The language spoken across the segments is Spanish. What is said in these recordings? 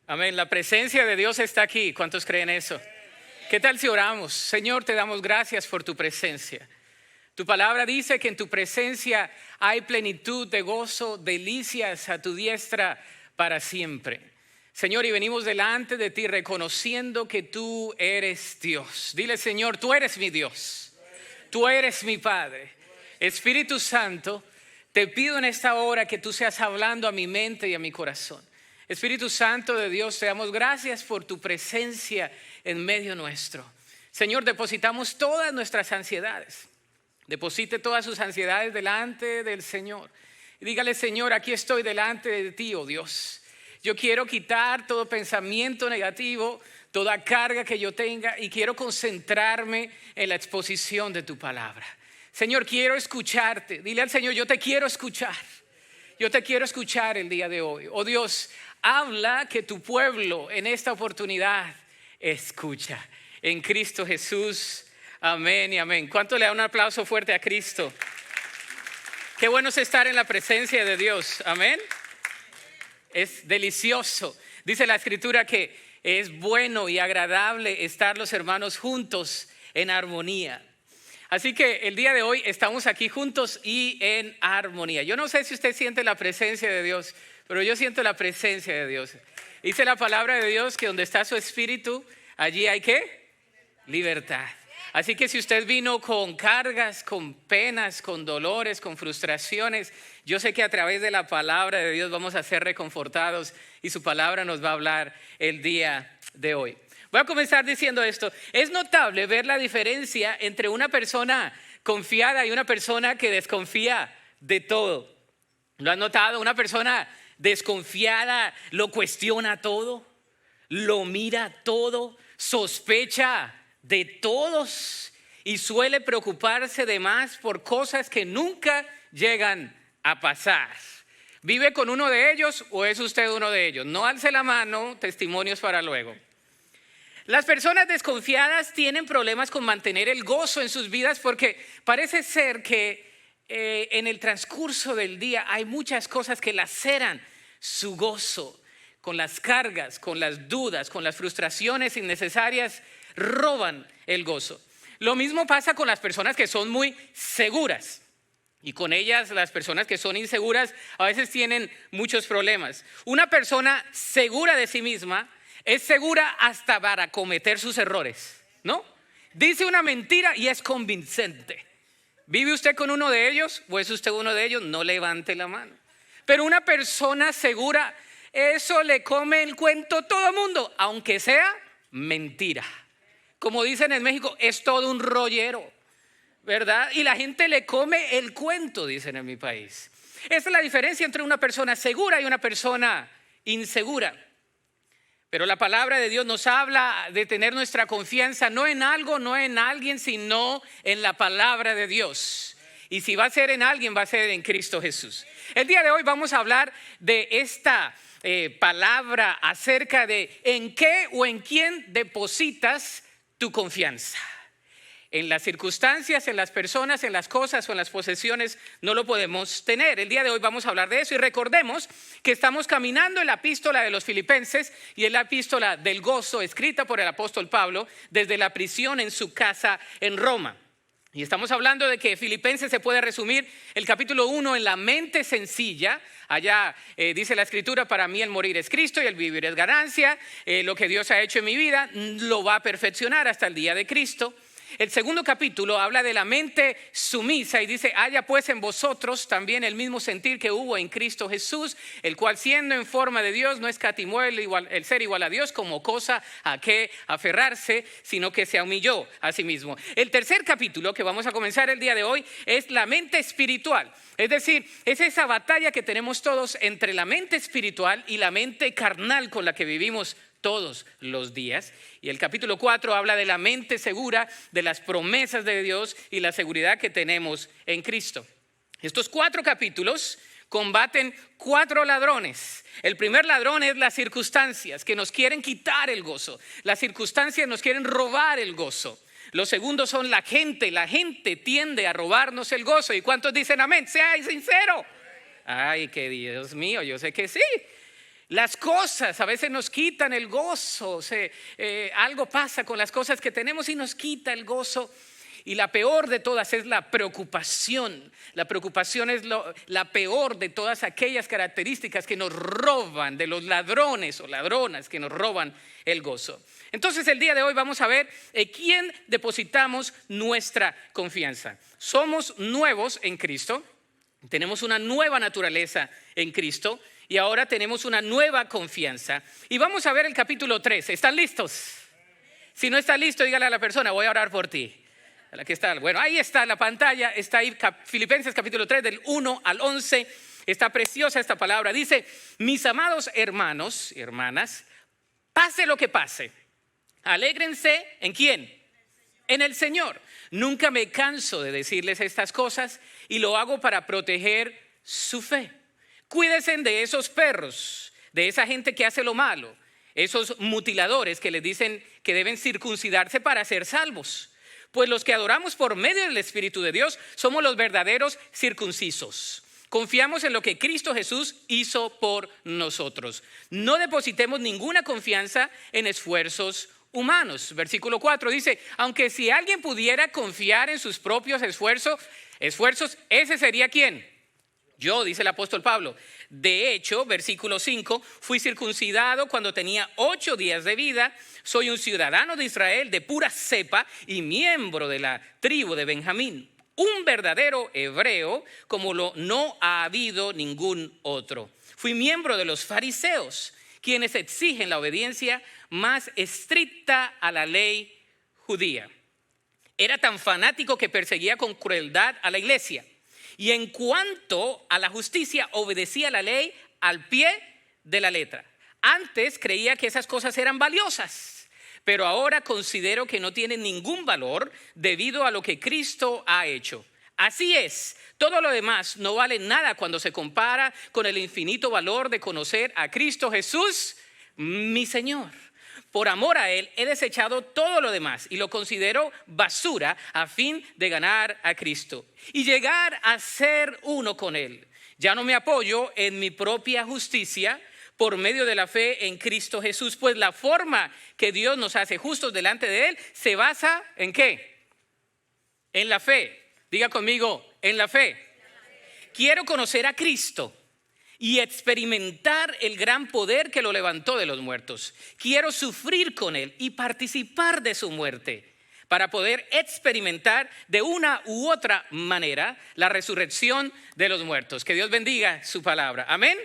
Amén. La presencia de Dios está aquí. ¿Cuántos creen eso? ¿Qué tal si oramos? Señor, te damos gracias por tu presencia. Tu palabra dice que en tu presencia hay plenitud de gozo, delicias a tu diestra para siempre. Señor, y venimos delante de ti reconociendo que tú eres Dios. Dile, Señor, tú eres mi Dios. Tú eres mi Padre. Espíritu Santo, te pido en esta hora que tú seas hablando a mi mente y a mi corazón. Espíritu Santo de Dios, te damos gracias por tu presencia en medio nuestro. Señor, depositamos todas nuestras ansiedades. Deposite todas sus ansiedades delante del Señor. Y dígale, Señor, aquí estoy delante de ti, oh Dios. Yo quiero quitar todo pensamiento negativo, toda carga que yo tenga y quiero concentrarme en la exposición de tu palabra. Señor, quiero escucharte. Dile al Señor, yo te quiero escuchar. Yo te quiero escuchar el día de hoy. Oh Dios, habla que tu pueblo en esta oportunidad escucha. En Cristo Jesús, amén y amén. ¿Cuánto le da un aplauso fuerte a Cristo? Qué bueno es estar en la presencia de Dios, amén. Es delicioso. Dice la Escritura que es bueno y agradable estar los hermanos juntos en armonía. Así que el día de hoy estamos aquí juntos y en armonía. Yo no sé si usted siente la presencia de Dios, pero yo siento la presencia de Dios. Dice la palabra de Dios que donde está su espíritu, allí hay ¿qué? Libertad. Así que si usted vino con cargas, con penas, con dolores, con frustraciones, yo sé que a través de la palabra de Dios vamos a ser reconfortados y su palabra nos va a hablar el día de hoy. Voy a comenzar diciendo esto. Es notable ver la diferencia entre una persona confiada y una persona que desconfía de todo. ¿Lo han notado? Una persona desconfiada lo cuestiona todo, lo mira todo, sospecha de todos y suele preocuparse de más por cosas que nunca llegan a pasar. ¿Vive con uno de ellos o es usted uno de ellos? No alce la mano, testimonios para luego. Las personas desconfiadas tienen problemas con mantener el gozo en sus vidas porque parece ser que en el transcurso del día hay muchas cosas que laceran su gozo. Con las cargas, con las dudas, con las frustraciones innecesarias, roban el gozo. Lo mismo pasa con las personas que son muy seguras. Y con ellas, las personas que son inseguras, a veces tienen muchos problemas. Una persona segura de sí misma es segura hasta para cometer sus errores, ¿no? Dice una mentira y es convincente. ¿Vive usted con uno de ellos o es usted uno de ellos? No levante la mano. Pero una persona segura, eso le come el cuento a todo el mundo, aunque sea mentira. Como dicen en México, es todo un rollero, ¿verdad? Y la gente le come el cuento, dicen en mi país. Esa es la diferencia entre una persona segura y una persona insegura. Pero la palabra de Dios nos habla de tener nuestra confianza no en algo, no en alguien, sino en la palabra de Dios. Y si va a ser en alguien, va a ser en Cristo Jesús. El día de hoy vamos a hablar de esta palabra acerca de en qué o en quién depositas tu confianza. En las circunstancias, en las personas, en las cosas o en las posesiones no lo podemos tener. El día de hoy vamos a hablar de eso y recordemos que estamos caminando en la epístola de los Filipenses y en la epístola del gozo escrita por el apóstol Pablo desde la prisión en su casa en Roma. Y estamos hablando de que Filipenses se puede resumir el capítulo 1 en la mente sencilla. Allá dice la escritura, para mí el morir es Cristo y el vivir es ganancia. Lo que Dios ha hecho en mi vida lo va a perfeccionar hasta el día de Cristo. El segundo capítulo habla de la mente sumisa y dice, haya pues en vosotros también el mismo sentir que hubo en Cristo Jesús, el cual siendo en forma de Dios no escatimó el ser igual a Dios como cosa a que aferrarse, sino que se humilló a sí mismo. El tercer capítulo que vamos a comenzar el día de hoy es la mente espiritual. Es decir, es esa batalla que tenemos todos entre la mente espiritual y la mente carnal con la que vivimos todos los días. Y el capítulo 4 habla de la mente segura, de las promesas de Dios y la seguridad que tenemos en Cristo. Estos 4 capítulos combaten 4 ladrones. El primer ladrón es las circunstancias que nos quieren quitar el gozo. Las circunstancias nos quieren robar el gozo. Los segundos son la gente. La gente tiende a robarnos el gozo. ¿Y cuántos dicen amén? Sea sincero. Ay, que Dios mío, yo sé que sí. Las cosas a veces nos quitan el gozo, algo pasa con las cosas que tenemos y nos quita el gozo. Y la peor de todas es la preocupación. La preocupación es la peor de todas aquellas características que nos roban, de los ladrones o ladronas que nos roban el gozo. Entonces el día de hoy vamos a ver en quién depositamos nuestra confianza. Somos nuevos en Cristo, tenemos una nueva naturaleza en Cristo y ahora tenemos una nueva confianza. Y vamos a ver el capítulo 3. ¿Están listos? Si no está listo, dígale a la persona, voy a orar por ti. Aquí está. Bueno, ahí está la pantalla, está ahí Filipenses capítulo 3 del 1 al 11. Está preciosa esta palabra. Dice, mis amados hermanos y hermanas, pase lo que pase, alégrense ¿en quién? En el Señor. Nunca me canso de decirles estas cosas y lo hago para proteger su fe. Cuídense de esos perros, de esa gente que hace lo malo, esos mutiladores que les dicen que deben circuncidarse para ser salvos. Pues los que adoramos por medio del Espíritu de Dios somos los verdaderos circuncisos. Confiamos en lo que Cristo Jesús hizo por nosotros. No depositemos ninguna confianza en esfuerzos humanos. Versículo 4 dice, aunque si alguien pudiera confiar en sus propios esfuerzos, ¿ese sería quién? Yo, dice el apóstol Pablo. De hecho, versículo 5, fui circuncidado cuando tenía 8 días de vida. Soy un ciudadano de Israel de pura cepa y miembro de la tribu de Benjamín. Un verdadero hebreo como no ha habido ningún otro. Fui miembro de los fariseos, quienes exigen la obediencia más estricta a la ley judía. Era tan fanático que perseguía con crueldad a la iglesia. Y en cuanto a la justicia, obedecía la ley al pie de la letra. Antes creía que esas cosas eran valiosas, pero ahora considero que no tienen ningún valor debido a lo que Cristo ha hecho. Así es, todo lo demás no vale nada cuando se compara con el infinito valor de conocer a Cristo Jesús, mi Señor. Por amor a Él he desechado todo lo demás y lo considero basura a fin de ganar a Cristo y llegar a ser uno con Él. Ya no me apoyo en mi propia justicia por medio de la fe en Cristo Jesús, pues la forma que Dios nos hace justos delante de Él se basa ¿en qué? En la fe. Diga conmigo, en la fe. Quiero conocer a Cristo y experimentar el gran poder que lo levantó de los muertos. Quiero sufrir con Él y participar de su muerte para poder experimentar de una u otra manera la resurrección de los muertos. Que Dios bendiga su palabra. Amén.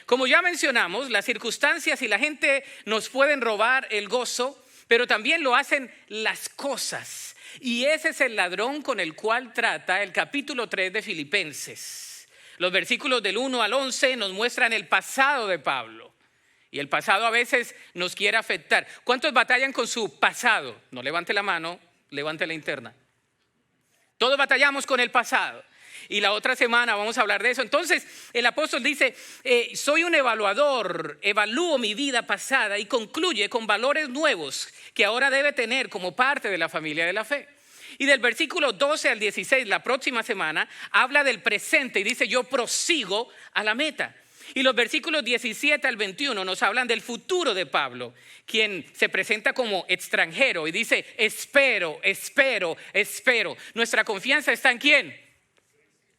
Como ya mencionamos, las circunstancias y la gente nos pueden robar el gozo, pero también lo hacen las cosas. Y ese es el ladrón con el cual trata el capítulo 3 de Filipenses. Los versículos del 1 al 11 nos muestran el pasado de Pablo. Y el pasado a veces nos quiere afectar. ¿Cuántos batallan con su pasado? No levante la mano, levante la interna. Todos batallamos con el pasado. Y la otra semana vamos a hablar de eso. Entonces el apóstol dice, soy un evaluador, evalúo mi vida pasada y concluye con valores nuevos que ahora debe tener como parte de la familia de la fe. Y del versículo 12 al 16, la próxima semana, habla del presente y dice, yo prosigo a la meta. Y los versículos 17 al 21 nos hablan del futuro de Pablo, quien se presenta como extranjero y dice, espero. Nuestra confianza está ¿en quién?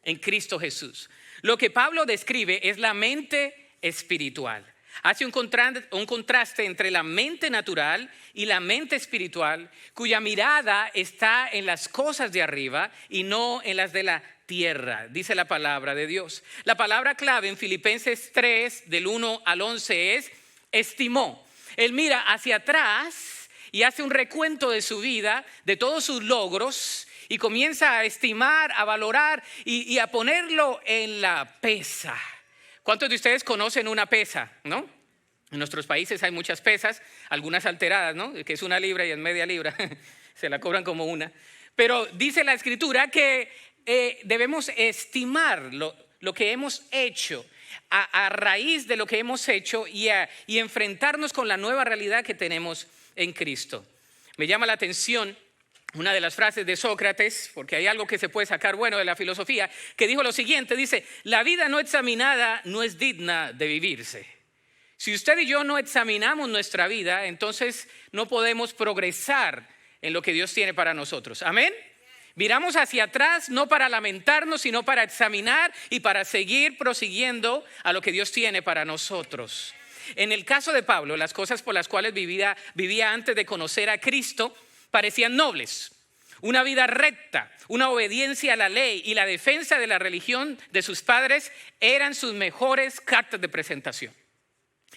En Cristo Jesús. Lo que Pablo describe es la mente espiritual. Hace un contraste entre la mente natural y la mente espiritual, cuya mirada está en las cosas de arriba y no en las de la tierra, dice la palabra de Dios. La palabra clave en Filipenses 3, del 1 al 11 es estimó. Él mira hacia atrás y hace un recuento de su vida, de todos sus logros, y comienza a estimar, a valorar y a ponerlo en la pesa. ¿Cuántos de ustedes conocen una pesa, no? En nuestros países hay muchas pesas, algunas alteradas, ¿no? Que es 1 libra y es media libra, se la cobran como una. Pero dice la Escritura que debemos estimar lo que hemos hecho a raíz de lo que hemos hecho y enfrentarnos con la nueva realidad que tenemos en Cristo. Me llama la atención una de las frases de Sócrates, porque hay algo que se puede sacar bueno de la filosofía, que dijo lo siguiente, dice, la vida no examinada no es digna de vivirse. Si usted y yo no examinamos nuestra vida, entonces no podemos progresar en lo que Dios tiene para nosotros. Amén. Miramos hacia atrás no para lamentarnos, sino para examinar y para seguir prosiguiendo a lo que Dios tiene para nosotros. En el caso de Pablo, las cosas por las cuales vivía antes de conocer a Cristo parecían nobles. Una vida recta, una obediencia a la ley y la defensa de la religión de sus padres eran sus mejores cartas de presentación.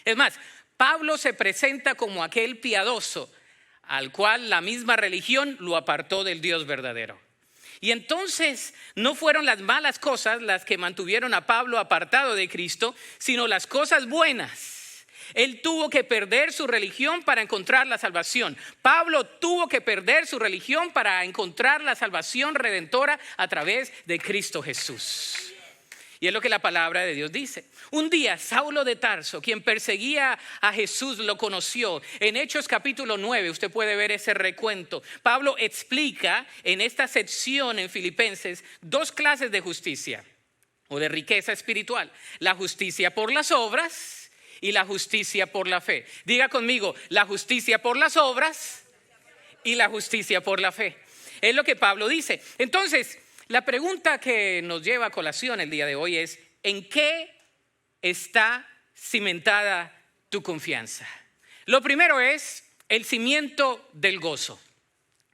Es más, Pablo se presenta como aquel piadoso al cual la misma religión lo apartó del Dios verdadero. Y entonces no fueron las malas cosas las que mantuvieron a Pablo apartado de Cristo, sino las cosas buenas. Él tuvo que perder su religión para encontrar la salvación. Pablo tuvo que perder su religión para encontrar la salvación redentora a través de Cristo Jesús. Y es lo que la palabra de Dios dice. Un día Saulo de Tarso, quien perseguía a Jesús, lo conoció. En Hechos capítulo 9 usted puede ver ese recuento. Pablo explica en esta sección en Filipenses dos clases de justicia o de riqueza espiritual. La justicia por las obras y la justicia por la fe. Diga conmigo, la justicia por las obras y la justicia por la fe. Es lo que Pablo dice. Entonces, la pregunta que nos lleva a colación el día de hoy es: ¿en qué está cimentada tu confianza? Lo primero es el cimiento del gozo.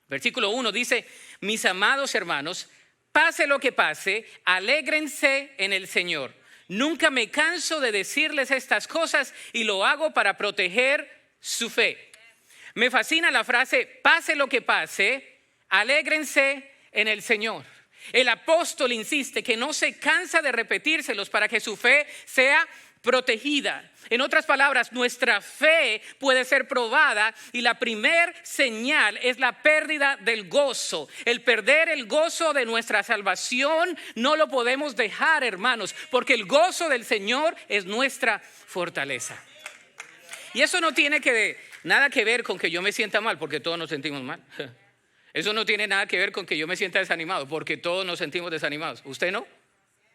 Versículo 1 dice: mis amados hermanos, pase lo que pase, alégrense en el Señor. Nunca me canso de decirles estas cosas y lo hago para proteger su fe. Me fascina la frase: pase lo que pase, alégrense en el Señor. El apóstol insiste que no se cansa de repetírselos para que su fe sea protegida. En otras palabras, nuestra fe puede ser probada y la primer señal es la pérdida del gozo. El perder el gozo de nuestra salvación no lo podemos dejar, hermanos, porque el gozo del Señor es nuestra fortaleza. Y eso no tiene nada que ver con que yo me sienta mal, porque todos nos sentimos mal. Eso no tiene nada que ver con que yo me sienta desanimado, porque todos nos sentimos desanimados. ¿Usted no?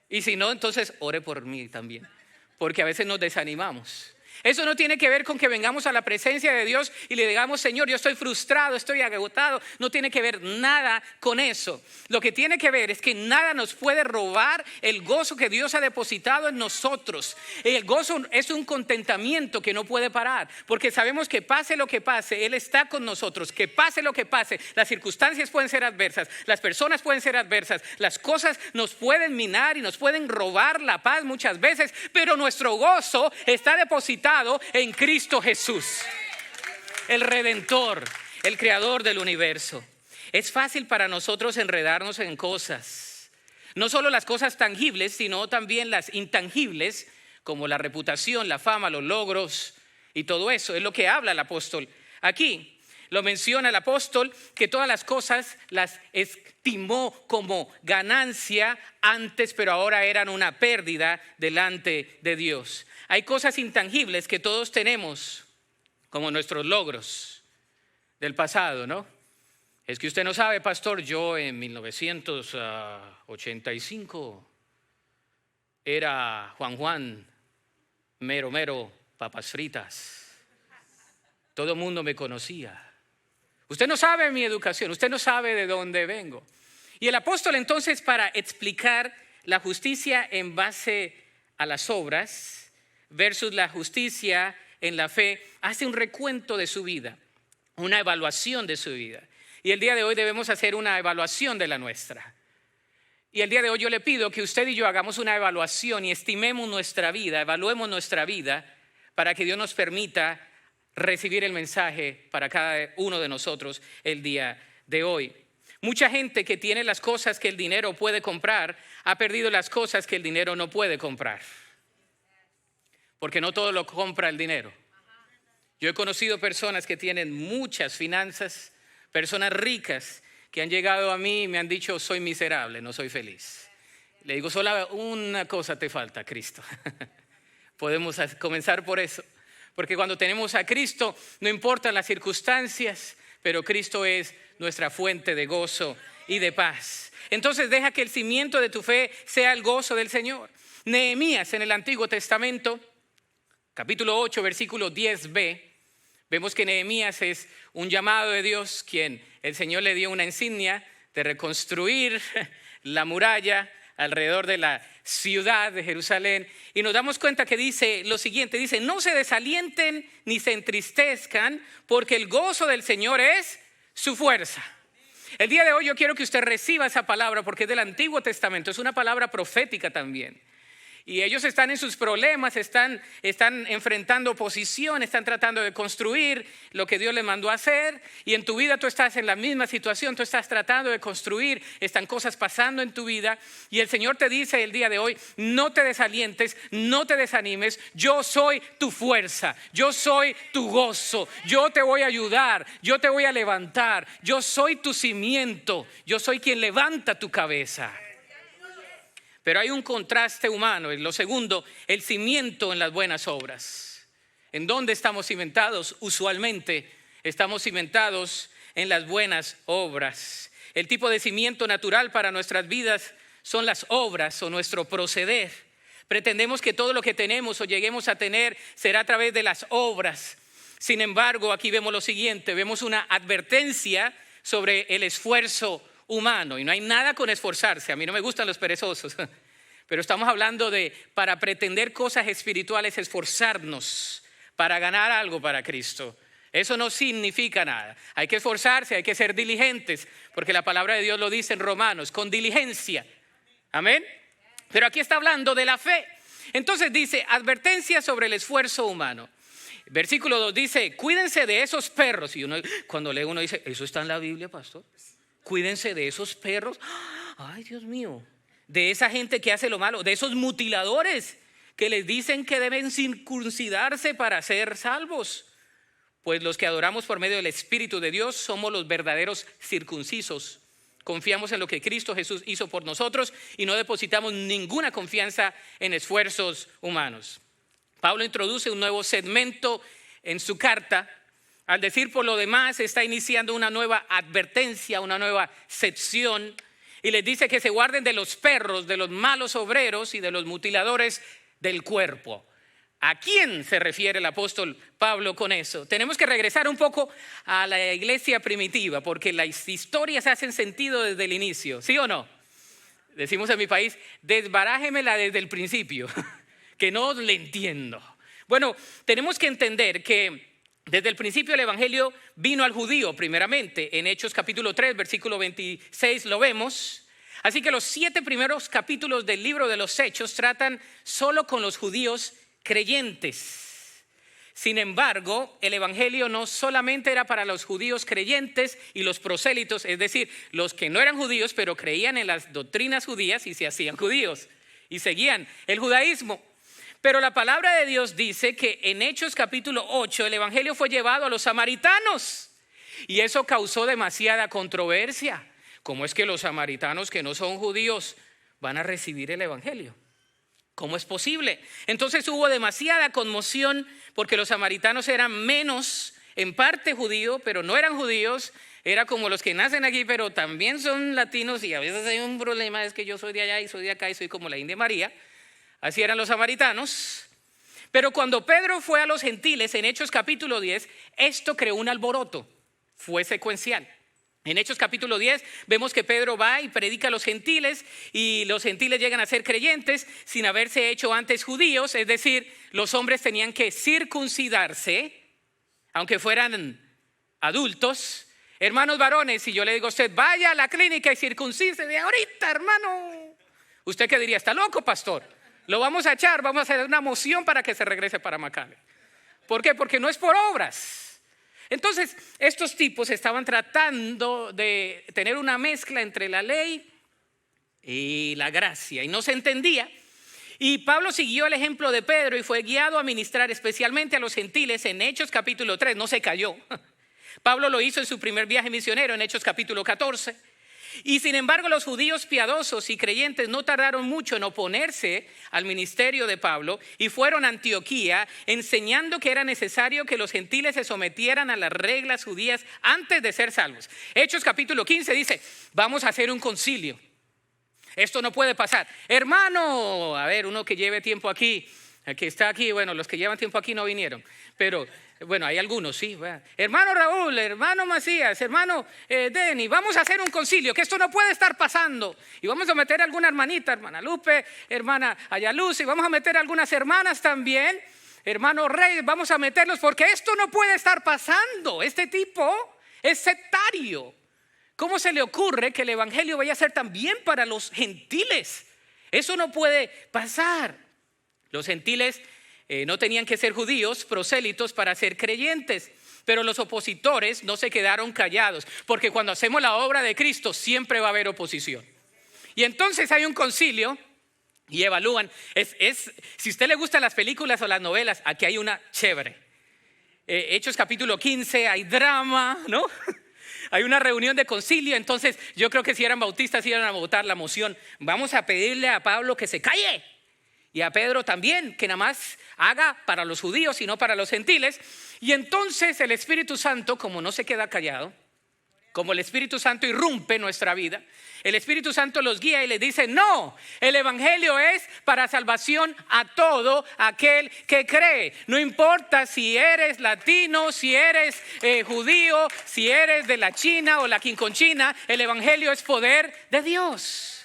Y si no, entonces ore por mí también, porque a veces nos desanimamos. Eso no tiene que ver con que vengamos a la presencia de Dios y le digamos: Señor, yo estoy frustrado, estoy agotado. No tiene que ver nada con eso. Lo que tiene que ver es que nada nos puede robar el gozo que Dios ha depositado en nosotros. El gozo es un contentamiento que no puede parar, porque sabemos que pase lo que pase, Él está con nosotros. Que pase lo que pase, las circunstancias pueden ser adversas, las personas pueden ser adversas, las cosas nos pueden minar y nos pueden robar la paz muchas veces, pero nuestro gozo está depositado en Cristo Jesús, el Redentor, el Creador del universo. Es fácil para nosotros enredarnos en cosas, no solo las cosas tangibles, sino también las intangibles, como la reputación, la fama, los logros y todo eso. Es lo que habla el apóstol aquí. Lo menciona el apóstol, que todas las cosas las estimó como ganancia antes, pero ahora eran una pérdida delante de Dios. Hay cosas intangibles que todos tenemos, como nuestros logros del pasado, ¿no? Es que usted no sabe, pastor, yo en 1985 era Juan, mero, papas fritas. Todo el mundo me conocía. Usted no sabe mi educación, usted no sabe de dónde vengo. Y el apóstol entonces, para explicar la justicia en base a las obras versus la justicia en la fe, hace un recuento de su vida, una evaluación de su vida. Y el día de hoy debemos hacer una evaluación de la nuestra. Y el día de hoy yo le pido que usted y yo hagamos una evaluación y estimemos nuestra vida, evaluemos nuestra vida, para que Dios nos permita recibir el mensaje para cada uno de nosotros el día de hoy. Mucha gente que tiene las cosas que el dinero puede comprar ha perdido las cosas que el dinero no puede comprar, porque no todo lo compra el dinero. Yo he conocido personas que tienen muchas finanzas, personas ricas que han llegado a mí y me han dicho: soy miserable, no soy feliz. Le digo: solo una cosa te falta, Cristo. Podemos comenzar por eso. Porque cuando tenemos a Cristo, no importan las circunstancias, pero Cristo es nuestra fuente de gozo y de paz. Entonces deja que el cimiento de tu fe sea el gozo del Señor. Nehemías en el Antiguo Testamento capítulo 8, versículo 10b, vemos que Nehemías es un llamado de Dios, quien el Señor le dio una insignia de reconstruir la muralla alrededor de la ciudad de Jerusalén. Y nos damos cuenta que dice lo siguiente, dice: no se desalienten ni se entristezcan, porque el gozo del Señor es su fuerza. El día de hoy yo quiero que usted reciba esa palabra porque es del Antiguo Testamento, es una palabra profética también. Y ellos están en sus problemas, están enfrentando oposición, están tratando de construir lo que Dios les mandó a hacer. Y en tu vida tú estás en la misma situación, tú estás tratando de construir, están cosas pasando en tu vida. Y el Señor te dice el día de hoy: no te desalientes, no te desanimes, yo soy tu fuerza, yo soy tu gozo, yo te voy a ayudar, yo te voy a levantar, yo soy tu cimiento, yo soy quien levanta tu cabeza. Pero hay un contraste humano. Lo segundo, el cimiento en las buenas obras. ¿En dónde estamos cimentados? Usualmente estamos cimentados en las buenas obras. El tipo de cimiento natural para nuestras vidas son las obras o nuestro proceder. Pretendemos que todo lo que tenemos o lleguemos a tener será a través de las obras. Sin embargo, aquí vemos lo siguiente, vemos una advertencia sobre el esfuerzo humano, y no hay nada con esforzarse. A mí no me gustan los perezosos, pero estamos hablando de, para pretender cosas espirituales, esforzarnos para ganar algo para Cristo. Eso no significa nada. Hay que esforzarse, hay que ser diligentes, porque la palabra de Dios lo dice en Romanos, con diligencia. Amén. Pero aquí está hablando de la fe. Entonces dice, advertencia sobre el esfuerzo humano. Versículo 2 dice: cuídense de esos perros. Y cuando lee uno dice: ¿eso está en la Biblia, pastor? Cuídense de esos perros. Ay, Dios mío. De esa gente que hace lo malo, de esos mutiladores que les dicen que deben circuncidarse para ser salvos. Pues los que adoramos por medio del Espíritu de Dios somos los verdaderos circuncisos. Confiamos en lo que Cristo Jesús hizo por nosotros y no depositamos ninguna confianza en esfuerzos humanos. Pablo introduce un nuevo segmento en su carta. Al decir por lo demás, está iniciando una nueva advertencia, una nueva sección, y les dice que se guarden de los perros, de los malos obreros y de los mutiladores del cuerpo. ¿A quién se refiere el apóstol Pablo con eso? Tenemos que regresar un poco a la iglesia primitiva, porque las historias hacen sentido desde el inicio, ¿sí o no? Decimos en mi país: desbarájemela desde el principio, que no le entiendo. Bueno, tenemos que entender que desde el principio el evangelio vino al judío primeramente. En Hechos capítulo 3, versículo 26 lo vemos. Así que los 7 primeros capítulos del libro de los Hechos tratan solo con los judíos creyentes. Sin embargo, el evangelio no solamente era para los judíos creyentes y los prosélitos, es decir, los que no eran judíos pero creían en las doctrinas judías y se hacían judíos y seguían el judaísmo. Pero la palabra de Dios dice que en Hechos capítulo 8 el evangelio fue llevado a los samaritanos, y eso causó demasiada controversia. ¿Cómo es que los samaritanos que no son judíos van a recibir el evangelio? ¿Cómo es posible? Entonces hubo demasiada conmoción porque los samaritanos eran menos, en parte judío, pero no eran judíos. Era como los que nacen aquí pero también son latinos, y a veces hay un problema, es que yo soy de allá y soy de acá y soy como la India María. Así eran los samaritanos. Pero cuando Pedro fue a los gentiles en Hechos capítulo 10, esto creó un alboroto. Fue secuencial. En Hechos capítulo 10 vemos que Pedro va y predica a los gentiles, y los gentiles llegan a ser creyentes sin haberse hecho antes judíos. Es decir, los hombres tenían que circuncidarse, aunque fueran adultos. Hermanos varones, si yo le digo a usted: vaya a la clínica y circuncídese de ahorita, hermano, ¿usted qué diría? ¿Está loco, pastor? Lo vamos a echar, vamos a hacer una moción para que se regrese para McAllen. ¿Por qué? Porque no es por obras. Entonces, estos tipos estaban tratando de tener una mezcla entre la ley y la gracia, y no se entendía. Y Pablo siguió el ejemplo de Pedro y fue guiado a ministrar especialmente a los gentiles en Hechos capítulo 3. No se cayó. Pablo lo hizo en su primer viaje misionero en Hechos capítulo 14. Y sin embargo, los judíos piadosos y creyentes no tardaron mucho en oponerse al ministerio de Pablo y fueron a Antioquía enseñando que era necesario que los gentiles se sometieran a las reglas judías antes de ser salvos. Hechos capítulo 15 dice: vamos a hacer un concilio. Esto no puede pasar. Hermano, a ver, uno que lleve tiempo aquí, El que está aquí, bueno, los que llevan tiempo aquí no vinieron, pero bueno, hay algunos, sí. Hermano Raúl, hermano Macías, hermano Denny, vamos a hacer un concilio, que esto no puede estar pasando. Y vamos a meter a alguna hermanita, hermana Lupe, hermana Ayaluz, y vamos a meter a algunas hermanas también. Hermano Rey, vamos a meterlos porque esto no puede estar pasando. Este tipo es sectario. ¿Cómo se le ocurre que el evangelio vaya a ser también para los gentiles? Eso no puede pasar. Los gentiles no tenían que ser judíos, prosélitos para ser creyentes. Pero los opositores no se quedaron callados, porque cuando hacemos la obra de Cristo siempre va a haber oposición. Y entonces hay un concilio y evalúan. Si a usted le gustan las películas o las novelas, aquí hay una chévere. Hechos capítulo 15, hay drama, ¿no? Hay una reunión de concilio. Entonces yo creo que si eran bautistas iban a votar la moción. Vamos a pedirle a Pablo que se calle. Y a Pedro también, que nada más haga para los judíos y no para los gentiles. Y entonces el Espíritu Santo, como no se queda callado, como el Espíritu Santo irrumpe nuestra vida, el Espíritu Santo los guía y les dice: no, el evangelio es para salvación a todo aquel que cree. No importa si eres latino, si eres judío, si eres de la China o la quinconchina, el evangelio es poder de Dios.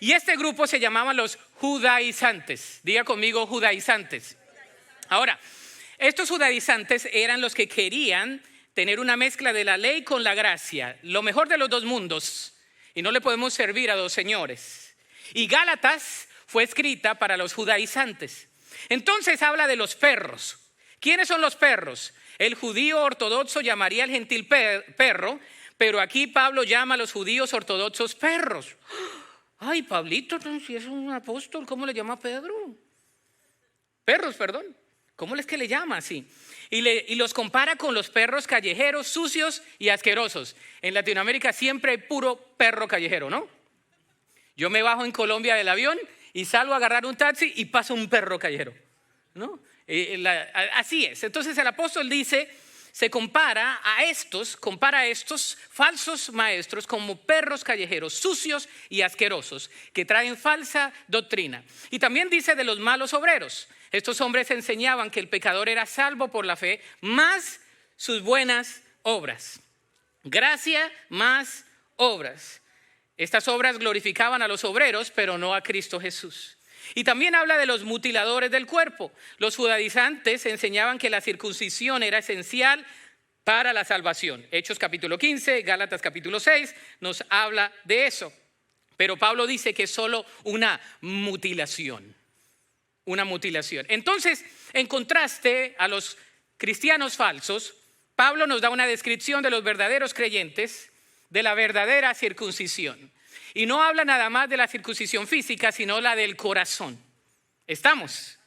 Y este grupo se llamaban los judaizantes. Diga conmigo, judaizantes. Ahora, estos judaizantes eran los que querían tener una mezcla de la ley con la gracia, lo mejor de los dos mundos, y no le podemos servir a dos señores. Y Gálatas fue escrita para los judaizantes. Entonces habla de los perros. ¿Quiénes son los perros? El judío ortodoxo llamaría al gentil perro, pero aquí Pablo llama a los judíos ortodoxos perros. Ay, Pablito, si es un apóstol, ¿cómo le llama a Pedro? Perros, perdón. ¿Cómo es que le llama así? Y los compara con los perros callejeros, sucios y asquerosos. En Latinoamérica siempre hay puro perro callejero, ¿no? Yo me bajo en Colombia del avión y salgo a agarrar un taxi y pasa un perro callejero, ¿no? Así es. Entonces el apóstol dice, compara a estos falsos maestros como perros callejeros, sucios y asquerosos, que traen falsa doctrina. Y también dice de los malos obreros. Estos hombres enseñaban que el pecador era salvo por la fe, más sus buenas obras. Gracia más obras. Estas obras glorificaban a los obreros, pero no a Cristo Jesús. Y también habla de los mutiladores del cuerpo. Los judaizantes enseñaban que la circuncisión era esencial para la salvación. Hechos capítulo 15, Gálatas capítulo 6 nos habla de eso. Pero Pablo dice que es solo una mutilación. Una mutilación. Entonces, en contraste a los cristianos falsos, Pablo nos da una descripción de los verdaderos creyentes, de la verdadera circuncisión. Y no habla nada más de la circuncisión física, sino la del corazón. ¿Estamos?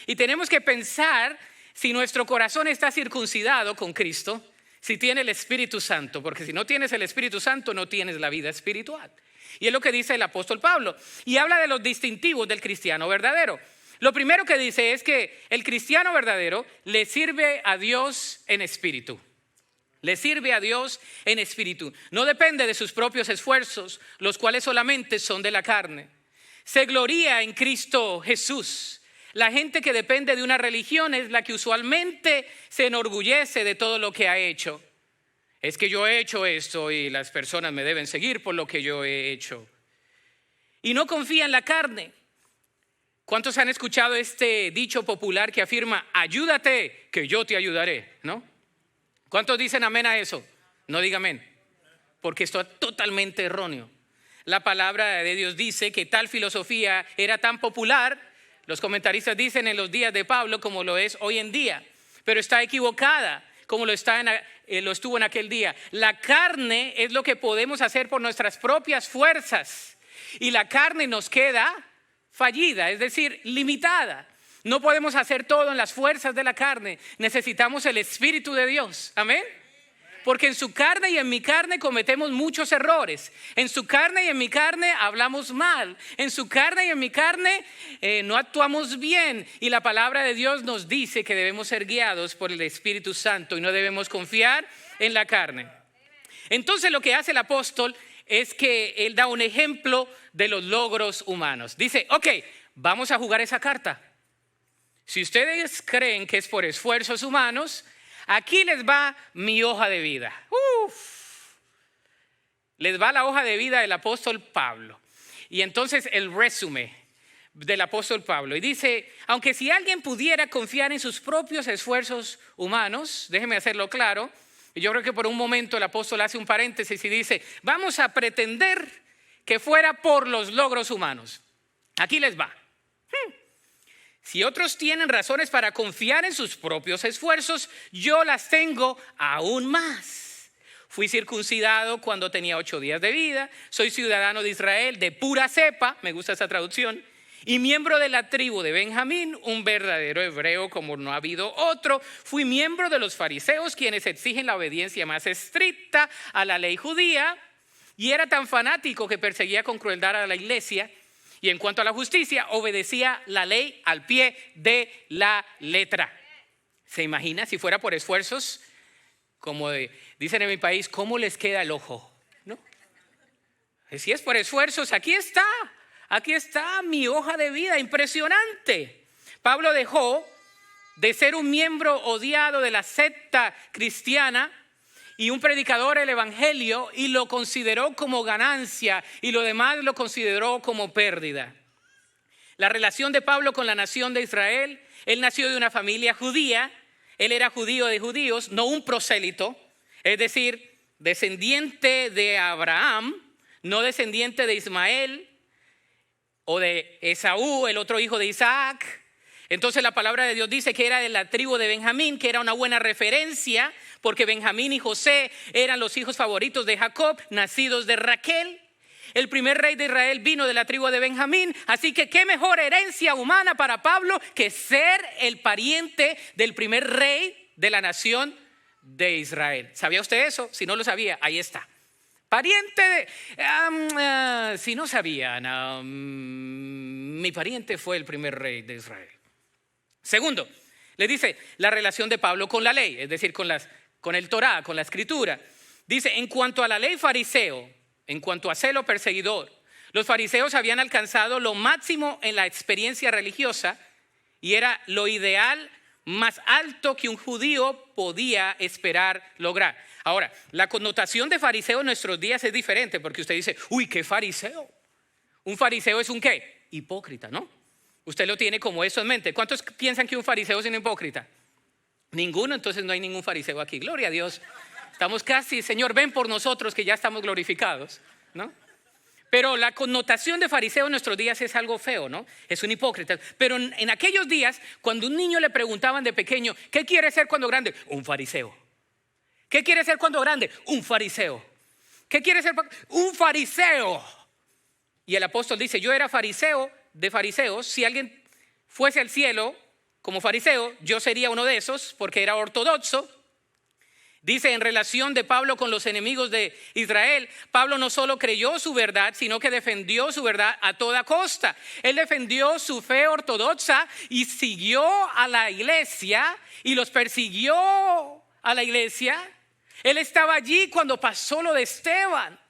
Y tenemos que pensar si nuestro corazón está circuncidado con Cristo, si tiene el Espíritu Santo, porque si no tienes el Espíritu Santo no tienes la vida espiritual. Y es lo que dice el apóstol Pablo. Y habla de los distintivos del cristiano verdadero. Lo primero que dice es que el cristiano verdadero le sirve a Dios en espíritu. Le sirve a Dios en espíritu. No depende de sus propios esfuerzos, los cuales solamente son de la carne. Se gloría en Cristo Jesús. La gente que depende de una religión es la que usualmente se enorgullece de todo lo que ha hecho. Es que yo he hecho esto y las personas me deben seguir por lo que yo he hecho. Y no confía en la carne. ¿Cuántos han escuchado este dicho popular que afirma, ayúdate que yo te ayudaré? ¿No? ¿Cuántos dicen amén a eso? No diga amén, porque esto es totalmente erróneo. La palabra de Dios dice que tal filosofía era tan popular, los comentaristas dicen en los días de Pablo como lo es hoy en día, pero está equivocada como lo estuvo en aquel día. La carne es lo que podemos hacer por nuestras propias fuerzas y la carne nos queda fallida, es decir, limitada. No podemos hacer todo en las fuerzas de la carne. Necesitamos el Espíritu de Dios. Amén. Porque en su carne y en mi carne cometemos muchos errores. En su carne y en mi carne hablamos mal. En su carne y en mi carne no actuamos bien. Y la palabra de Dios nos dice que debemos ser guiados por el Espíritu Santo y no debemos confiar en la carne. Entonces lo que hace el apóstol es que él da un ejemplo de los logros humanos. Dice, ok, vamos a jugar esa carta. Si ustedes creen que es por esfuerzos humanos, aquí les va mi hoja de vida. Les va la hoja de vida del apóstol Pablo. Y entonces el resumen del apóstol Pablo. Y dice, aunque si alguien pudiera confiar en sus propios esfuerzos humanos, déjeme hacerlo claro, y yo creo que por un momento el apóstol hace un paréntesis y dice, vamos a pretender que fuera por los logros humanos. Aquí les va. Si otros tienen razones para confiar en sus propios esfuerzos, yo las tengo aún más. Fui circuncidado cuando tenía 8 días de vida, soy ciudadano de Israel de pura cepa, me gusta esa traducción, y miembro de la tribu de Benjamín, un verdadero hebreo como no ha habido otro. Fui miembro de los fariseos, quienes exigen la obediencia más estricta a la ley judía, y era tan fanático que perseguía con crueldad a la iglesia. Y en cuanto a la justicia, obedecía la ley al pie de la letra. ¿Se imagina si fuera por esfuerzos? Como dicen en mi país, ¿cómo les queda el ojo? ¿No? Si es por esfuerzos, aquí está mi hoja de vida, impresionante. Pablo dejó de ser un miembro odiado de la secta cristiana y un predicador del evangelio, y lo consideró como ganancia, y lo demás lo consideró como pérdida. La relación de Pablo con la nación de Israel: él nació de una familia judía, él era judío de judíos, no un prosélito, es decir, descendiente de Abraham, no descendiente de Ismael o de Esaú, el otro hijo de Isaac. Entonces la palabra de Dios dice que era de la tribu de Benjamín, que era una buena referencia, porque Benjamín y José eran los hijos favoritos de Jacob, nacidos de Raquel. El primer rey de Israel vino de la tribu de Benjamín, así que qué mejor herencia humana para Pablo que ser el pariente del primer rey de la nación de Israel. ¿Sabía usted eso? Si no lo sabía, ahí está. Pariente de... si no sabían, mi pariente fue el primer rey de Israel. Segundo, le dice la relación de Pablo con la ley, es decir, con el Torá, con la escritura. Dice, en cuanto a la ley fariseo, en cuanto a celo perseguidor, los fariseos habían alcanzado lo máximo en la experiencia religiosa y era lo ideal más alto que un judío podía esperar lograr. Ahora, la connotación de fariseo en nuestros días es diferente, porque usted dice, uy, ¿qué fariseo? Un fariseo es un ¿qué? Hipócrita, ¿no? Usted lo tiene como eso en mente. ¿Cuántos piensan que un fariseo es un hipócrita? Ninguno, entonces no hay ningún fariseo aquí. Gloria a Dios. Estamos casi, Señor, ven por nosotros que ya estamos glorificados, ¿no? Pero la connotación de fariseo en nuestros días es algo feo, ¿no? Es un hipócrita. Pero en aquellos días, cuando un niño le preguntaban de pequeño, ¿qué quiere ser cuando grande? Un fariseo. ¿Qué quiere ser cuando grande? Un fariseo. ¿Qué quiere ser? Un fariseo. Y el apóstol dice, yo era fariseo de fariseos. Si alguien fuese al cielo como fariseo, yo sería uno de esos, porque era ortodoxo. Dice en relación de Pablo con los enemigos de Israel, Pablo no solo creyó su verdad, sino que defendió su verdad a toda costa. Él defendió su fe ortodoxa y siguió a la iglesia y los persiguió a la iglesia. Él estaba allí cuando pasó lo de Esteban.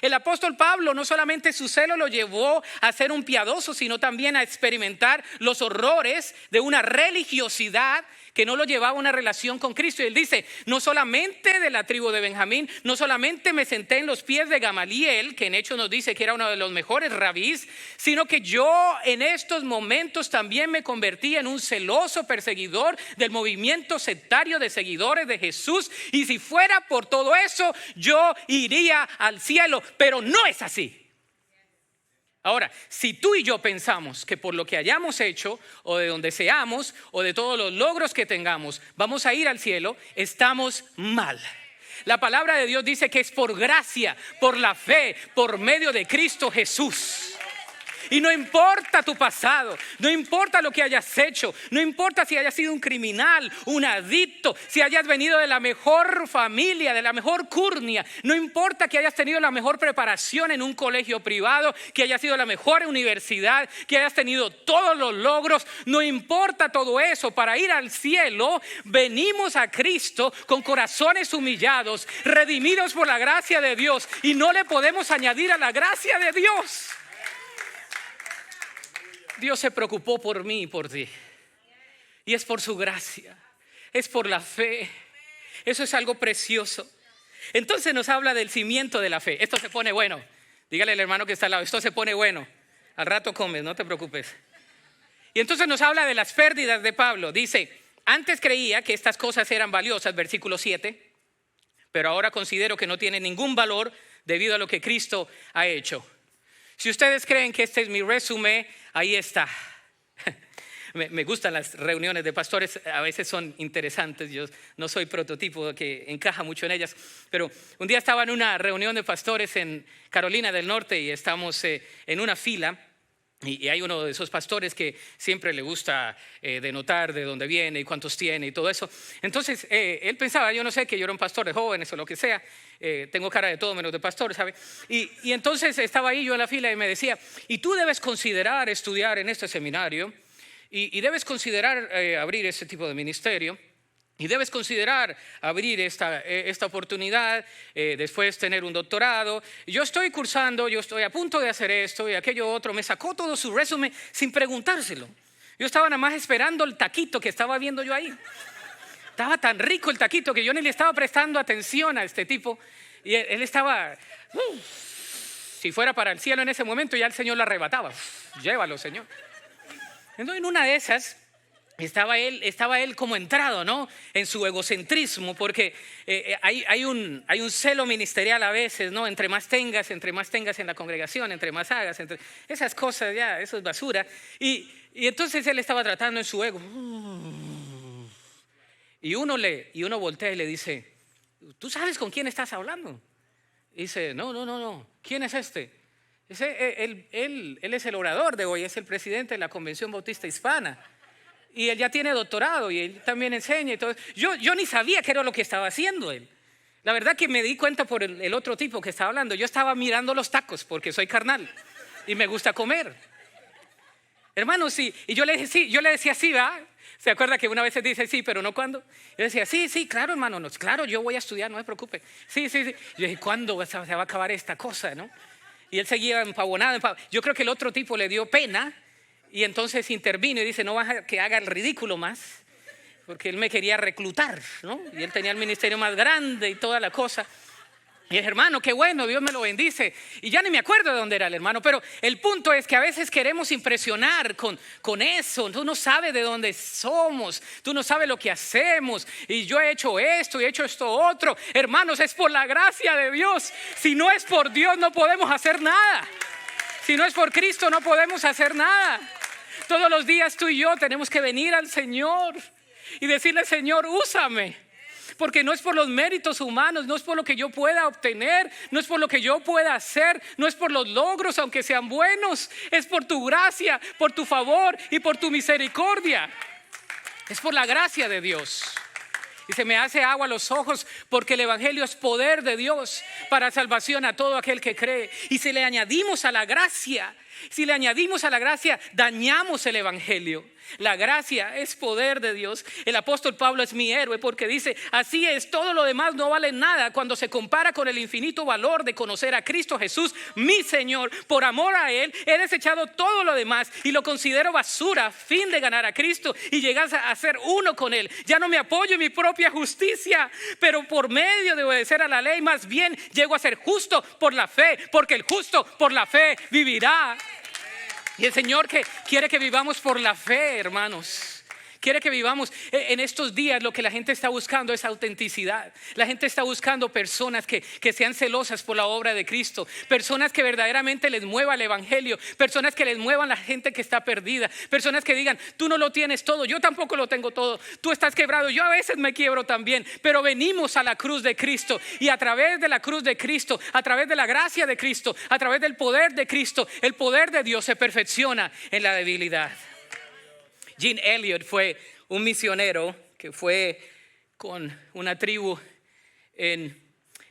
El apóstol Pablo no solamente su celo lo llevó a ser un piadoso, sino también a experimentar los horrores de una religiosidad que no lo llevaba a una relación con Cristo. Y él dice, no solamente de la tribu de Benjamín, no solamente me senté en los pies de Gamaliel, que en Hechos nos dice que era uno de los mejores rabís, sino que yo en estos momentos también me convertí en un celoso perseguidor del movimiento sectario de seguidores de Jesús. Y si fuera por todo eso, yo iría al cielo, pero no es así. Ahora, si tú y yo pensamos que por lo que hayamos hecho o de donde seamos o de todos los logros que tengamos vamos a ir al cielo, estamos mal. La palabra de Dios dice que es por gracia, por la fe, por medio de Cristo Jesús. Y no importa tu pasado, no importa lo que hayas hecho, no importa si hayas sido un criminal, un adicto, si hayas venido de la mejor familia, de la mejor curnia, no importa que hayas tenido la mejor preparación en un colegio privado, que hayas sido la mejor universidad, que hayas tenido todos los logros, no importa todo eso. Para ir al cielo venimos a Cristo con corazones humillados, redimidos por la gracia de Dios, y no le podemos añadir a la gracia de Dios. Dios se preocupó por mí y por ti. Y es por su gracia, es por la fe. Eso es algo precioso. Entonces nos habla del cimiento de la fe. Esto se pone bueno. Dígale al hermano que está al lado, esto se pone bueno. Al rato comes, no te preocupes. Y entonces nos habla de las pérdidas de Pablo. Dice, antes creía que estas cosas eran valiosas, versículo 7, pero ahora considero que no tienen ningún valor debido a lo que Cristo ha hecho. Si ustedes creen que este es mi resumen, ahí está. Me gustan las reuniones de pastores, a veces son interesantes. Yo no soy prototipo que encaja mucho en ellas, pero un día estaba en una reunión de pastores en Carolina del Norte y estamos en una fila. Y hay uno de esos pastores que siempre le gusta denotar de dónde viene y cuántos tiene y todo eso. Entonces él pensaba, yo no sé, que yo era un pastor de jóvenes o lo que sea. Tengo cara de todo menos de pastor, ¿sabe? Y entonces estaba ahí yo en la fila y me decía, y tú debes considerar estudiar en este seminario y debes considerar abrir este tipo de ministerio. Y debes considerar abrir esta oportunidad, después tener un doctorado. Yo estoy cursando, yo estoy a punto de hacer esto y aquello otro. Me sacó todo su resumen sin preguntárselo. Yo estaba nada más esperando el taquito que estaba viendo yo ahí. Estaba tan rico el taquito que yo ni le estaba prestando atención a este tipo. Y él estaba, si fuera para el cielo en ese momento, ya el Señor lo arrebataba. Llévalo, Señor. Entonces en una de esas estaba él como entrado, ¿no? En su egocentrismo, porque hay un celo ministerial a veces, ¿no? Entre más tengas en la congregación, entre más hagas, entre esas cosas, ya, eso es basura. Y entonces él estaba tratando en su ego. Y uno voltea y le dice, ¿tú sabes con quién estás hablando? Y dice, no. ¿Quién es este? Él es el orador de hoy, es el presidente de la Convención Bautista Hispana. Y él ya tiene doctorado y él también enseña y todo. Yo ni sabía qué era lo que estaba haciendo él. La verdad que me di cuenta por el otro tipo que estaba hablando. Yo estaba mirando los tacos porque soy carnal y me gusta comer. Hermano, sí. Y yo le decía sí, ¿verdad? ¿Se acuerda que una vez se dice sí, pero no cuándo? Yo decía, sí, claro, hermano, no, claro, yo voy a estudiar, no se preocupe. Sí. Yo dije, ¿cuándo se va a acabar esta cosa, no? Y él seguía empavonado. Yo creo que el otro tipo le dio pena. Y entonces intervino y dice, no vas a que haga el ridículo más, porque él me quería reclutar, ¿no? Y él tenía el ministerio más grande y toda la cosa. Y dije, hermano, qué bueno, Dios me lo bendice. Y ya ni me acuerdo de dónde era el hermano, pero el punto es que a veces queremos impresionar con eso. Tú no sabes de dónde somos, tú no sabes lo que hacemos. Y yo he hecho esto y he hecho esto otro. Hermanos, es por la gracia de Dios. Si no es por Dios no podemos hacer nada. Si no es por Cristo no podemos hacer nada. Todos los días tú y yo tenemos que venir al Señor y decirle, Señor, úsame. Porque no es por los méritos humanos, no es por lo que yo pueda obtener, no es por lo que yo pueda hacer, no es por los logros, aunque sean buenos. Es por tu gracia, por tu favor y por tu misericordia. Es por la gracia de Dios. Y se me hace agua a los ojos porque el evangelio es poder de Dios para salvación a todo aquel que cree. Y si le añadimos a la gracia, dañamos el evangelio. La gracia es poder de Dios. El apóstol Pablo es mi héroe porque dice, así es, todo lo demás no vale nada cuando se compara con el infinito valor de conocer a Cristo Jesús, mi Señor. Por amor a Él he desechado todo lo demás y lo considero basura a fin de ganar a Cristo y llegar a ser uno con Él. Ya no me apoyo en mi propia justicia, pero por medio de obedecer a la ley, más bien llego a ser justo por la fe, porque el justo por la fe vivirá. Y el Señor que quiere que vivamos por la fe, hermanos. Quiere que vivamos en estos días. Lo que la gente está buscando es autenticidad. La gente está buscando personas que sean celosas por la obra de Cristo. Personas que verdaderamente les mueva el evangelio. Personas que les muevan la gente que está perdida. Personas que digan, tú no lo tienes todo, yo tampoco lo tengo todo. Tú estás quebrado, yo a veces me quiebro también. Pero venimos a la cruz de Cristo. Y a través de la cruz de Cristo, a través de la gracia de Cristo, a través del poder de Cristo, el poder de Dios se perfecciona en la debilidad. Gene Elliott fue un misionero que fue con una tribu en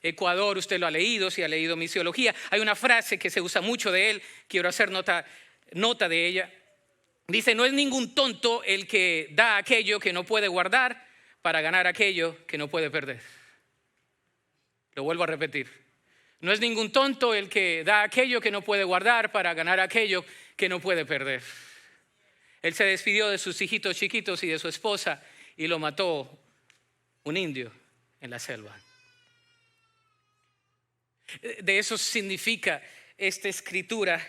Ecuador. Usted lo ha leído, si ha leído misiología. Hay una frase que se usa mucho de él, quiero hacer nota de ella. Dice, no es ningún tonto el que da aquello que no puede guardar para ganar aquello que no puede perder. Lo vuelvo a repetir. No es ningún tonto el que da aquello que no puede guardar para ganar aquello que no puede perder. Él se despidió de sus hijitos chiquitos y de su esposa y lo mató un indio en la selva. De eso significa esta escritura.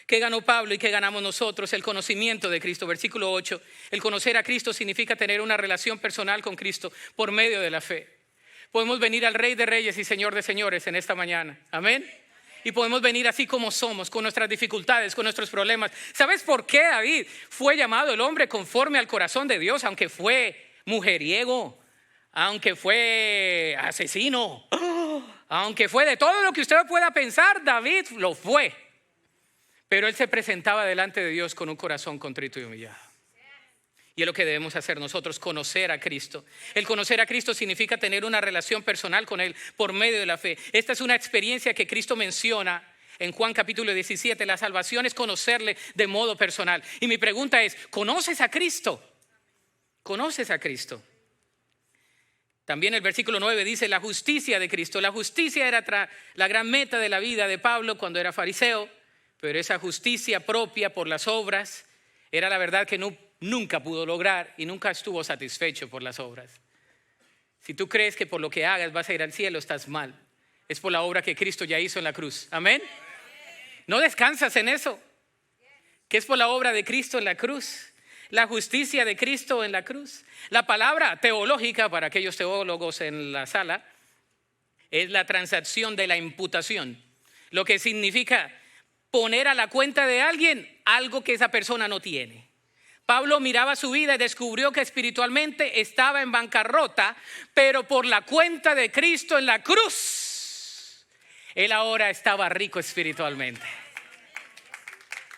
¿Qué ganó Pablo y qué ganamos nosotros? El conocimiento de Cristo. Versículo 8. El conocer a Cristo significa tener una relación personal con Cristo por medio de la fe. Podemos venir al Rey de Reyes y Señor de Señores en esta mañana. Amén. Y podemos venir así como somos, con nuestras dificultades, con nuestros problemas. ¿Sabes por qué David fue llamado el hombre conforme al corazón de Dios? Aunque fue mujeriego, aunque fue asesino, aunque fue de todo lo que usted pueda pensar, David lo fue. Pero él se presentaba delante de Dios con un corazón contrito y humillado. Y es lo que debemos hacer nosotros, conocer a Cristo. El conocer a Cristo significa tener una relación personal con Él por medio de la fe. Esta es una experiencia que Cristo menciona en Juan capítulo 17. La salvación es conocerle de modo personal. Y mi pregunta es, ¿conoces a Cristo? ¿Conoces a Cristo? También el versículo 9 dice la justicia de Cristo. La justicia era la gran meta de la vida de Pablo cuando era fariseo. Pero esa justicia propia por las obras era la verdad que nunca pudo lograr y nunca estuvo satisfecho por las obras. Si tú crees que por lo que hagas vas a ir al cielo, estás mal. Es por la obra que Cristo ya hizo en la cruz. Amén. No descansas en eso. Que es por la obra de Cristo en la cruz. La justicia de Cristo en la cruz. La palabra teológica para aquellos teólogos en la sala es la transacción de la imputación. Lo que significa poner a la cuenta de alguien algo que esa persona no tiene. Pablo miraba su vida y descubrió que espiritualmente estaba en bancarrota, pero por la cuenta de Cristo en la cruz, él ahora estaba rico espiritualmente.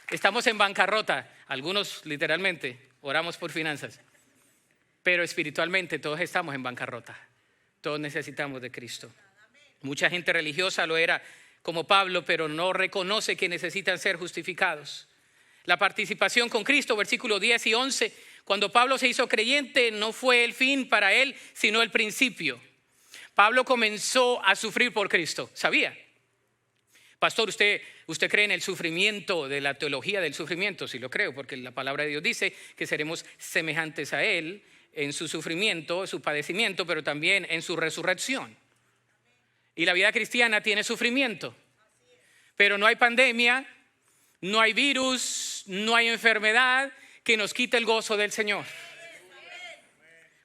Estamos en bancarrota, algunos literalmente, oramos por finanzas, pero espiritualmente todos estamos en bancarrota. Todos necesitamos de Cristo. Mucha gente religiosa lo era como Pablo, pero no reconoce que necesitan ser justificados. La participación con Cristo, versículos 10 y 11, cuando Pablo se hizo creyente, no fue el fin para él, sino el principio. Pablo comenzó a sufrir por Cristo, ¿sabía? Pastor, ¿usted cree en el sufrimiento, de la teología del sufrimiento? Sí lo creo, porque la palabra de Dios dice que seremos semejantes a Él en su sufrimiento, su padecimiento, pero también en su resurrección. Y la vida cristiana tiene sufrimiento, pero no hay pandemia, no hay virus, no hay enfermedad que nos quite el gozo del Señor.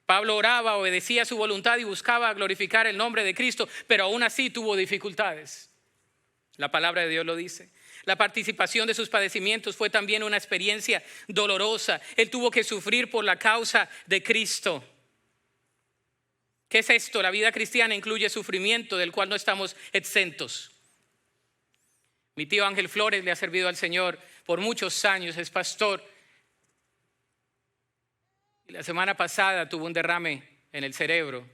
Pablo oraba, obedecía su voluntad y buscaba glorificar el nombre de Cristo, pero aún así tuvo dificultades. La palabra de Dios lo dice. La participación de sus padecimientos fue también una experiencia dolorosa. Él tuvo que sufrir por la causa de Cristo. ¿Qué es esto? La vida cristiana incluye sufrimiento del cual no estamos exentos. Mi tío Ángel Flores le ha servido al Señor por muchos años, es pastor. Y la semana pasada tuvo un derrame en el cerebro.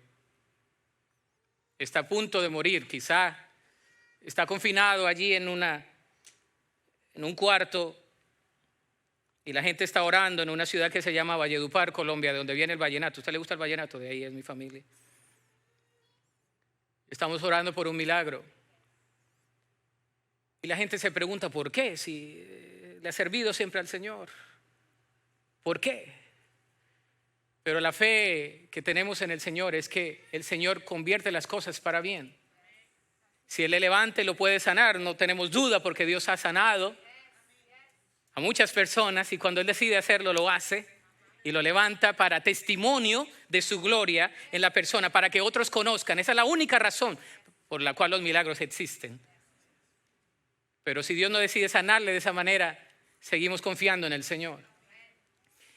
Está a punto de morir, quizá. Está confinado allí en un cuarto y la gente está orando en una ciudad que se llama Valledupar, Colombia, de donde viene el vallenato. ¿A usted le gusta el vallenato? De ahí es mi familia. Estamos orando por un milagro. Y la gente se pregunta, ¿por qué? Si le ha servido siempre al Señor. ¿Por qué? Pero la fe que tenemos en el Señor es que el Señor convierte las cosas para bien. Si Él le levanta, lo puede sanar, no tenemos duda porque Dios ha sanado a muchas personas y cuando Él decide hacerlo, lo hace y lo levanta para testimonio de su gloria en la persona, para que otros conozcan. Esa es la única razón por la cual los milagros existen. Pero si Dios no decide sanarle de esa manera, seguimos confiando en el Señor.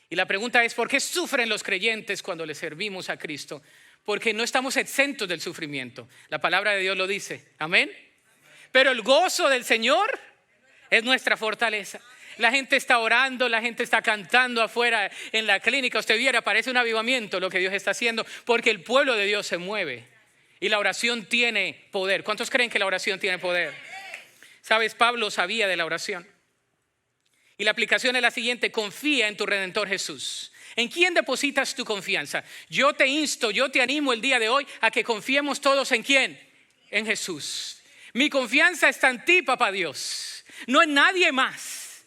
Y la pregunta es, ¿por qué sufren los creyentes cuando le servimos a Cristo? Porque no estamos exentos del sufrimiento. La palabra de Dios lo dice. Amén. Pero el gozo del Señor es nuestra fortaleza. La gente está orando, la gente está cantando afuera en la clínica. Usted viera, parece un avivamiento lo que Dios está haciendo, porque el pueblo de Dios se mueve. Y la oración tiene poder. ¿Cuántos creen que la oración tiene poder? Sabes, Pablo sabía de la oración. Y la aplicación es la siguiente: confía en tu Redentor Jesús. ¿En quién depositas tu confianza? Yo te insto, yo te animo el día de hoy a que confiemos todos en ¿quién? En Jesús. Mi confianza está en ti, papá Dios, no en nadie más.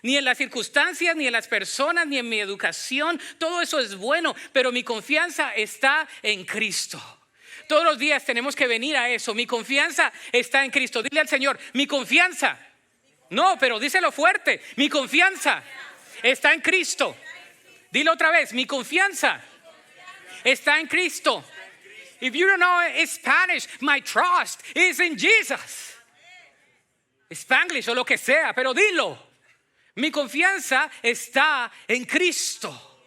Ni en las circunstancias, ni en las personas, ni en mi educación. Todo eso es bueno, pero mi confianza está en Cristo. Todos los días tenemos que venir a eso. Mi confianza está en Cristo. Dile al Señor, mi confianza. No, pero díselo fuerte. Mi confianza está en Cristo. Dile otra vez, mi confianza está en Cristo. If you don't know Spanish, my trust is in Jesus. Spanglish o lo que sea, pero dilo. Mi confianza está en Cristo.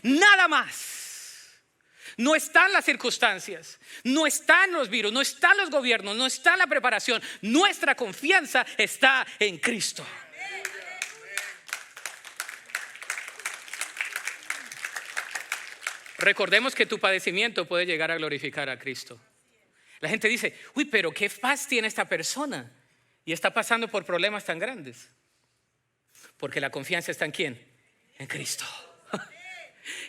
Nada más. No están las circunstancias, no están los virus, no están los gobiernos, no está la preparación. Nuestra confianza está en Cristo. Recordemos que tu padecimiento puede llegar a glorificar a Cristo. La gente dice, uy, pero qué paz tiene esta persona y está pasando por problemas tan grandes. Porque la confianza está en ¿quién? En Cristo.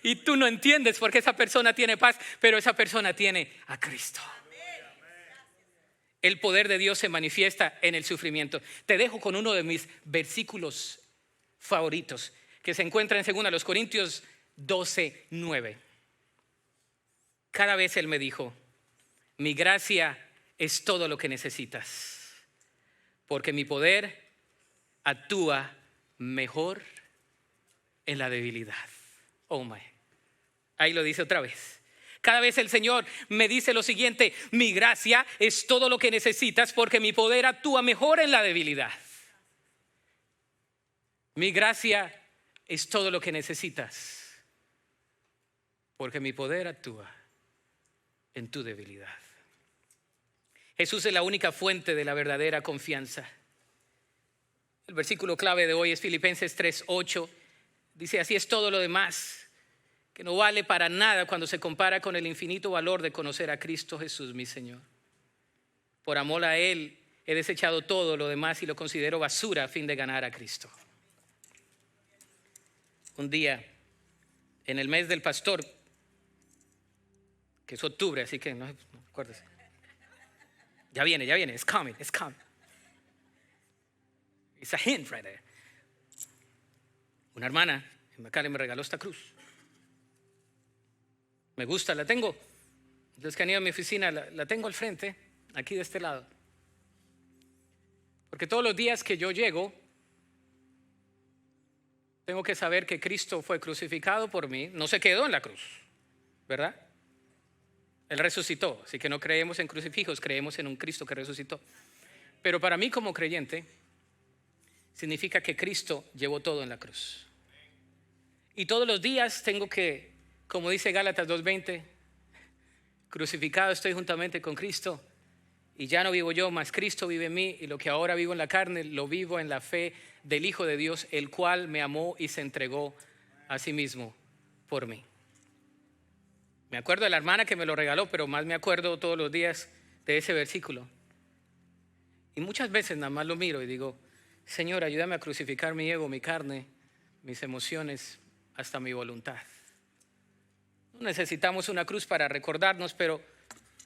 Y tú no entiendes por qué esa persona tiene paz, pero esa persona tiene a Cristo. El poder de Dios se manifiesta en el sufrimiento. Te dejo con uno de mis versículos favoritos que se encuentra en 2 Corintios 12:9. Cada vez Él me dijo, mi gracia es todo lo que necesitas, porque mi poder actúa mejor en la debilidad. Oh my. Ahí lo dice otra vez. Cada vez el Señor me dice lo siguiente, mi gracia es todo lo que necesitas porque mi poder actúa mejor en la debilidad. Mi gracia es todo lo que necesitas porque mi poder actúa en tu debilidad. Jesús es la única fuente de la verdadera confianza. El versículo clave de hoy es Filipenses 3:8. Dice, así es todo lo demás, que no vale para nada cuando se compara con el infinito valor de conocer a Cristo Jesús, mi Señor. Por amor a Él he desechado todo lo demás y lo considero basura a fin de ganar a Cristo. Un día, en el mes del pastor, que es octubre, así que no acuérdese. Ya viene, it's coming. It's a hint right there. Una hermana en McAllen me regaló esta cruz. Me gusta, la tengo. Los que han ido a mi oficina, la tengo al frente, aquí de este lado. Porque todos los días que yo llego, tengo que saber que Cristo fue crucificado por mí. No se quedó en la cruz, ¿verdad? Él resucitó, así que no creemos en crucifijos, creemos en un Cristo que resucitó. Pero para mí como creyente, significa que Cristo llevó todo en la cruz. Y todos los días tengo que, como dice Gálatas 2:20, crucificado estoy juntamente con Cristo y ya no vivo yo, mas Cristo vive en mí, y lo que ahora vivo en la carne lo vivo en la fe del Hijo de Dios, el cual me amó y se entregó a sí mismo por mí. Me acuerdo de la hermana que me lo regaló, pero más me acuerdo todos los días de ese versículo. Y muchas veces nada más lo miro y digo, Señor, ayúdame a crucificar mi ego, mi carne, mis emociones, hasta mi voluntad. No necesitamos una cruz para recordarnos, pero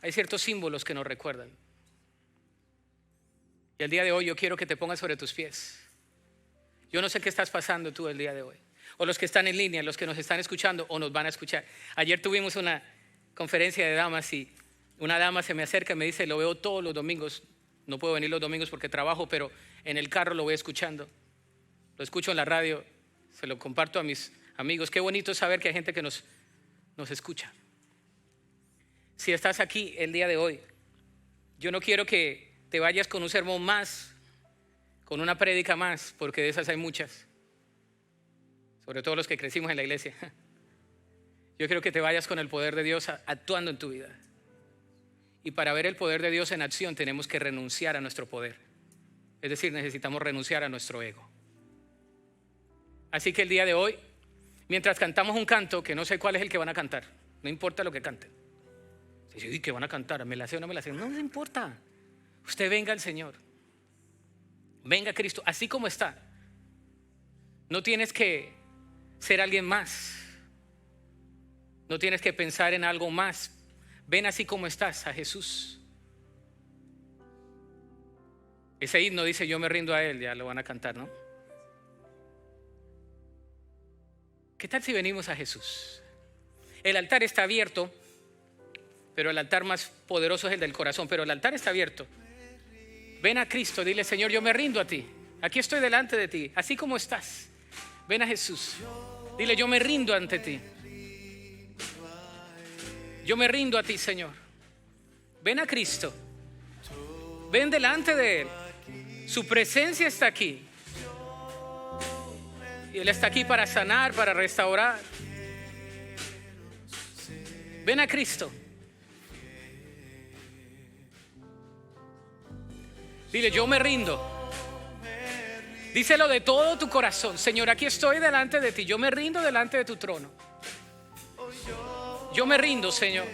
hay ciertos símbolos que nos recuerdan. Y el día de hoy yo quiero que te pongas sobre tus pies. Yo no sé qué estás pasando tú el día de hoy, o los que están en línea, los que nos están escuchando o nos van a escuchar. Ayer tuvimos una conferencia de damas y una dama se me acerca y me dice, lo veo todos los domingos. No puedo venir los domingos porque trabajo, pero en el carro lo voy escuchando. Lo escucho en la radio, se lo comparto a mis amigos. Qué bonito saber que hay gente que nos escucha. Si estás aquí el día de hoy, yo no quiero que te vayas con un sermón más, con una prédica más, porque de esas hay muchas, sobre todo los que crecimos en la iglesia. Yo quiero que te vayas con el poder de Dios actuando en tu vida. Y para ver el poder de Dios en acción tenemos que renunciar a nuestro poder. Es decir, necesitamos renunciar a nuestro ego. Así que el día de hoy, mientras cantamos un canto, que no sé cuál es el que van a cantar, no importa lo que canten. Si dice, ¿qué van a cantar? ¿Me la sé o no me la sé? No les importa. Usted venga al Señor. Venga a Cristo, así como está. No tienes que ser alguien más. No tienes que pensar en algo más. Ven así como estás a Jesús. Ese himno dice, yo me rindo a Él, ya lo van a cantar, ¿no? ¿Qué tal si venimos a Jesús? El altar está abierto, pero el altar más poderoso es el del corazón, pero el altar está abierto. Ven a Cristo, dile: Señor, yo me rindo a ti. Aquí estoy delante de ti, así como estás. Ven a Jesús. Dile: yo me rindo ante ti. Yo me rindo a ti, Señor. Ven a Cristo. Ven delante de Él. Su presencia está aquí. Y Él está aquí para sanar, para restaurar. Ven a Cristo. Dile: yo me rindo. Díselo de todo tu corazón: Señor, aquí estoy delante de ti. Yo me rindo delante de tu trono. Yo me rindo, Señor.